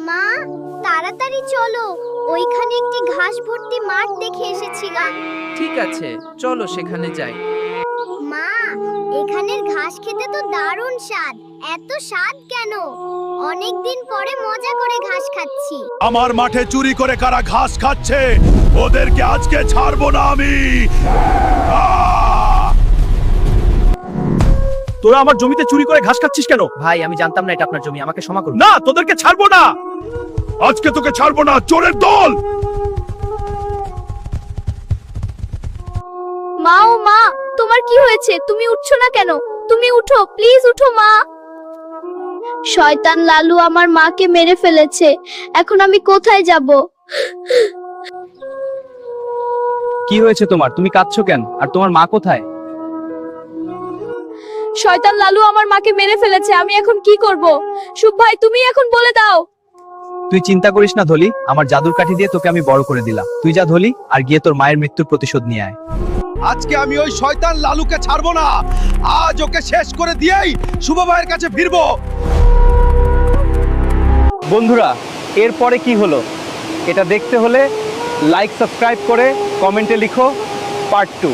মা, তাড়াতাড়ি চলো, ওইখানে একটি ঘাস ভর্তি মাঠ দেখে এসেছিলাম। ঠিক আছে, চলো সেখানে যাই। মা, এখানের ঘাস খেতে তো দারুণ স্বাদ। এত স্বাদ কেন? অনেকদিন পরে মজা করে ঘাস খাচ্ছি। আমার মাঠে চুরি করে কারা ঘাস খাচ্ছে ওদেরকে আজকে ছাড়বো না আমি। তোরা আমার জমিতে চুরি করে ঘাস খাচ্ছিস কেন? ভাই, আমি জানতাম না এটা আপনার জমি, আমাকে ক্ষমা করুন। না, তোদেরকে ছাড়বো না, আজকে তোকে ছাড়বো না, চোরের দল। মা, ও মা, তোমার কি হয়েছে? তুমি উঠছো না কেন? তুমি উঠো, প্লিজ উঠো মা। শয়তান লালু আমার মাকে মেরে ফেলেছে। এখন আমি কোথায় যাব? কি হয়েছে তোমার? তুমি কাঁদছো কেন? আর তোমার মা কোথায়? শয়তান লালু আমার মাকে মেরে ফেলেছে। আমি এখন কি করব? শুভ ভাই, তুমি এখন বলে দাও। তুই চিন্তা করিস না ধলি, আমার জাদুর কাঠি দিয়ে তোকে আমি বড় করে দিলাম। তুই যা ধলি, আর গিয়ে তোর মায়ের মৃত্যুর প্রতিশোধ নিয়ে আয়। আজকে আমি ওই শয়তান লালুকে ছাড়বো না, আজ ওকে শেষ করে দিয়েই শুভ ভাইয়ের কাছে ফিরবো। বন্ধুরা, এরপরে কি হলো এটা দেখতে হলে লাইক সাবস্ক্রাইব করে কমেন্টে লিখো পার্ট 2।